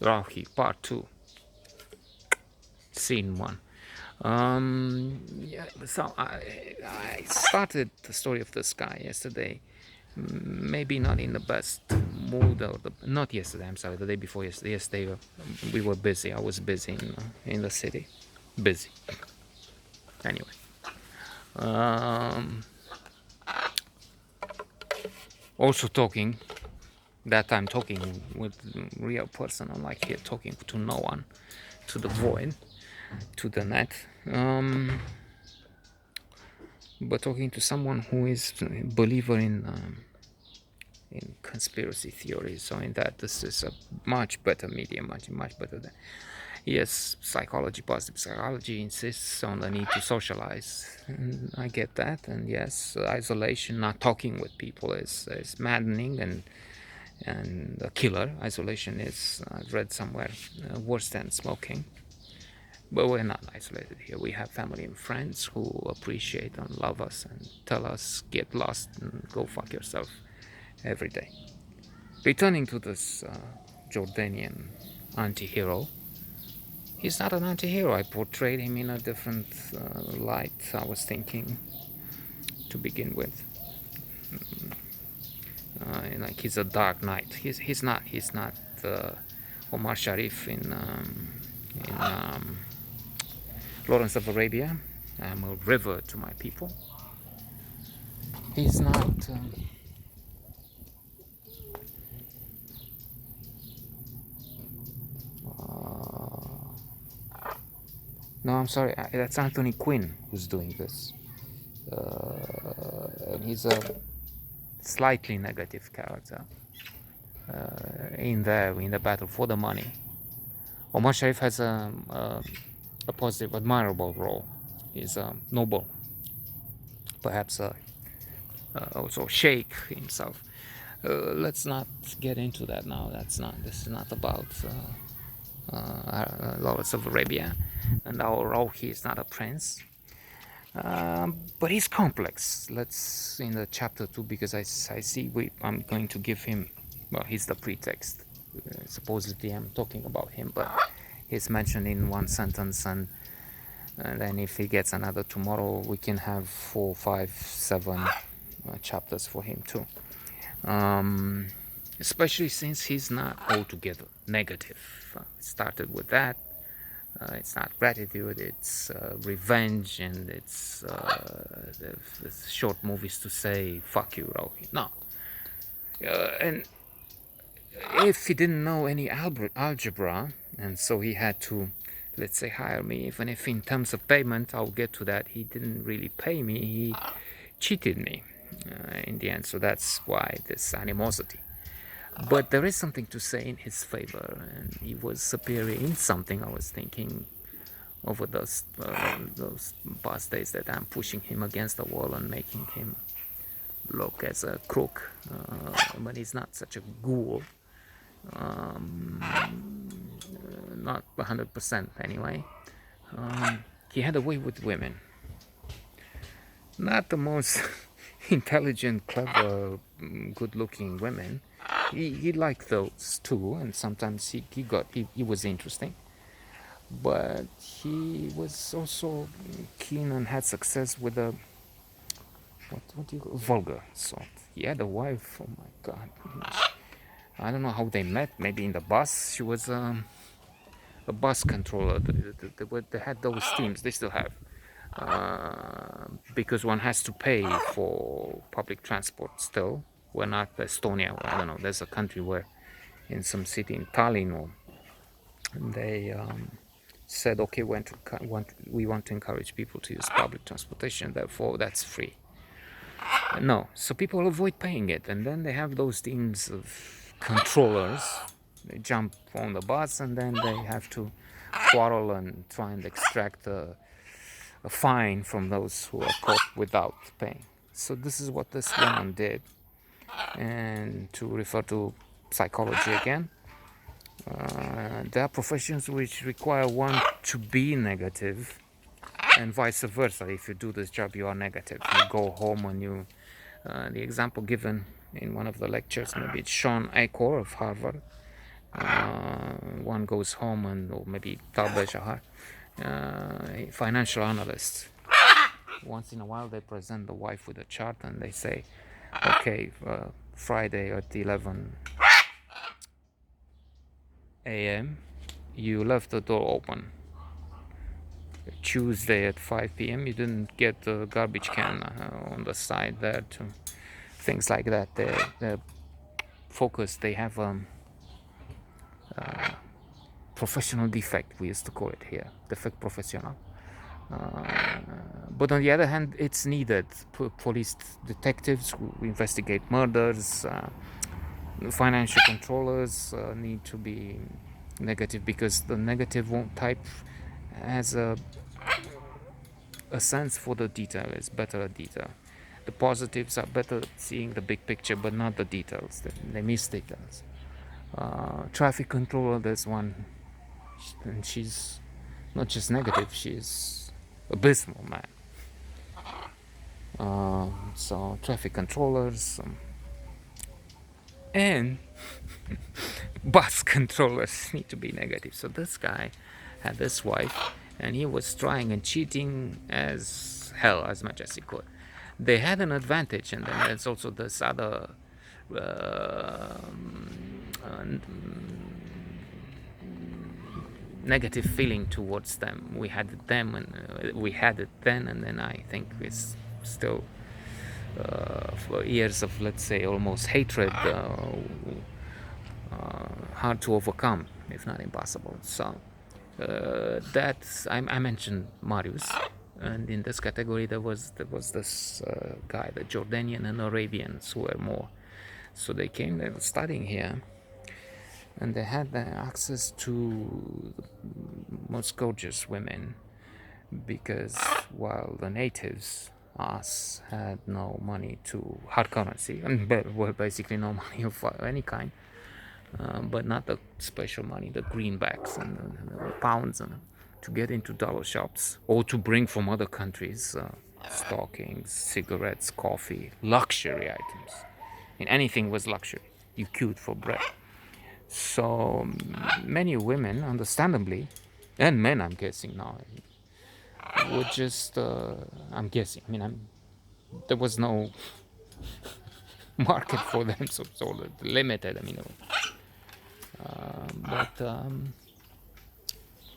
Rawhi, part 2, scene 1. Yeah, so I started the story of this guy yesterday. Maybe not in the best mood, or not yesterday. I'm sorry, the day before yesterday. Yesterday we were busy. I was busy in the city, busy. Anyway, um, also talking. That time talking with real person, unlike here talking to no one, to the void, to the net. But talking to someone who is a believer in conspiracy theories, so in that this is a much better medium, much better than. Yes, psychology, positive psychology insists on the need to socialize, and I get that. And yes, isolation, not talking with people is maddening and a killer. Isolation is, I've read somewhere, worse than smoking. But we're not isolated here. We have family and friends who appreciate and love us and tell us, get lost and go fuck yourself every day. Returning to this Jordanian anti-hero, he's not an anti-hero. I portrayed him in a different light, I was thinking, to begin with. Like he's a dark knight. He's not Omar Sharif in Lawrence of Arabia. I'm a river to my people. He's not. No, I'm sorry. That's Anthony Quinn who's doing this. And he's a slightly negative character in the battle for the money. Omar Sharif has a positive, admirable role. He's noble, perhaps also sheikh himself. Let's not get into that now. This is not about Lawrence of Arabia, and our Rawhi is not a prince. But he's complex. Let's in the chapter 2, because I see I'm going to give him. Well, he's the pretext. Supposedly I'm talking about him, but he's mentioned in one sentence, and then if he gets another tomorrow, we can have 4, 5, 7 chapters for him too. Especially since he's not altogether negative. It started with that. It's not gratitude, it's revenge, and it's the short movies to say, fuck you, Rawhi. No. And if he didn't know any algebra, and so he had to, let's say, hire me, even if in terms of payment, I'll get to that, he didn't really pay me, he cheated me in the end. So that's why this animosity. But there is something to say in his favor, and he was superior in something. I was thinking over those past days that I'm pushing him against the wall and making him look as a crook, but he's not such a ghoul, not 100% anyway. He had a way with women, not the most intelligent, clever, good-looking women. He liked those too, and sometimes he was interesting, but he was also keen and had success with a what do you call vulgar sort. He had a wife. Oh my God, I don't know how they met. Maybe in the bus. She was a bus controller. They had those teams. They still have. Because one has to pay for public transport still. We're not Estonia, or I don't know, there's a country where in some city in Tallinn, or they said, okay, we want to encourage people to use public transportation, therefore that's free. No, so people avoid paying it, and then they have those teams of controllers. They jump on the bus, and then they have to quarrel and try and extract a fine from those who are caught without paying. So this is what this woman did. And to refer to psychology again, there are professions which require one to be negative, and vice versa. If you do this job, you are negative. You go home and you. The example given in one of the lectures, maybe it's Sean Acor of Harvard, one goes home and, or maybe Talbe Shahar, financial analysts. Once in a while, they present the wife with a chart and they say, okay, Friday at 11 a.m., you left the door open. Tuesday at 5 p.m., you didn't get the garbage can on the side there, to things like that. They're focused, they have professional defect, we used to call it here, defect professional. But on the other hand, it's needed. Police detectives who investigate murders, financial controllers need to be negative, because the negative type has a sense for the detail, is better at detail. The positives are better at seeing the big picture, but not the details. They miss details. Traffic controller, there's one, and she's not just negative, she's abysmal, man. So traffic controllers, and bus controllers need to be negative. So this guy had this wife, and he was trying and cheating as hell, as much as he could. They had an advantage, and then there's also this other negative feeling towards them. We had them, and we had it then, and then I think it's still for years of, let's say, almost hatred, hard to overcome, if not impossible. So that's, I mentioned Marius, and in this category there was this guy, the Jordanian and Arabians, who were more. So they came, they were studying here, and they had access to the most gorgeous women, because while the natives, us, had no money to hard currency, and well, basically no money of any kind, but not the special money, the greenbacks and the pounds, and to get into dollar shops, or to bring from other countries stockings, cigarettes, coffee, luxury items. And anything was luxury. You queued for bread. So many women, understandably, and men, I'm guessing now, would just, I'm guessing, I mean, there was no market for them, so it's all limited. I mean, but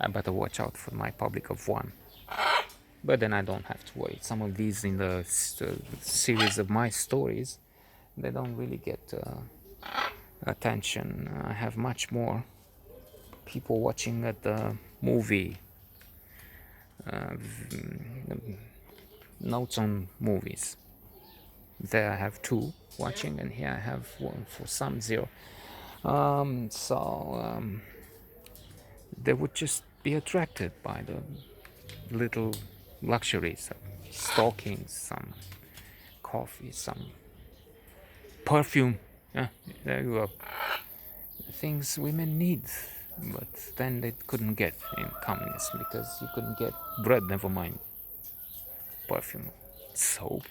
I better watch out for my public of one. But then I don't have to worry. Some of these in the series of my stories, they don't really get attention. I have much more people watching at the movie, notes on movies. There I have 2 watching, and here I have 1, for some 0. They would just be attracted by the little luxuries, stockings, some coffee, some perfume. There you go. Things women need, but then they couldn't get in communism, because you couldn't get bread, never mind perfume, soap.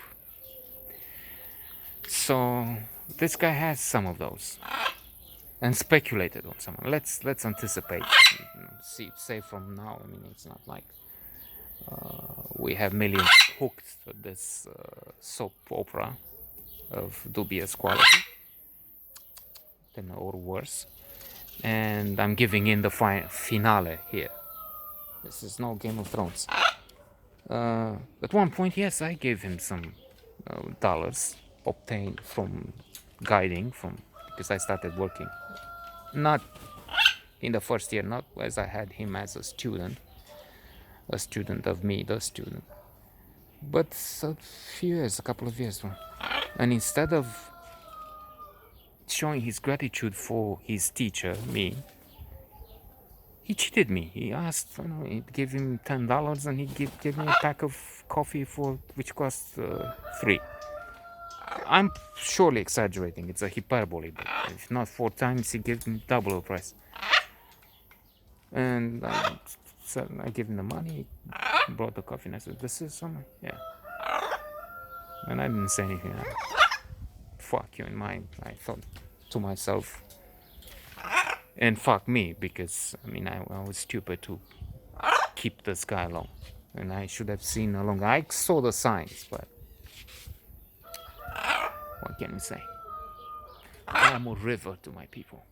So this guy has some of those, and speculated on some. Let's anticipate. Say from now. I mean, it's not like we have millions hooked to this soap opera of dubious quality, or worse. And I'm giving in the finale here. This is no Game of Thrones. At one point, yes, I gave him some dollars obtained from guiding, because I started working. Not in the first year, not as I had him as a student of me, the student. But a couple of years. And instead of showing his gratitude for his teacher, me, he cheated me. He asked, he gave him $10, and he gave me a pack of coffee which cost 3. I'm surely exaggerating. It's a hyperbole, but if not 4 times, he gave me double the price. And I gave him the money, he brought the coffee, and I said, "This is something." Yeah. And I didn't say anything. Fuck you. I thought to myself, And fuck me, because I mean I was stupid to keep this guy alone, and I should have seen along. I saw the signs, but what can we say? I am a river to my people.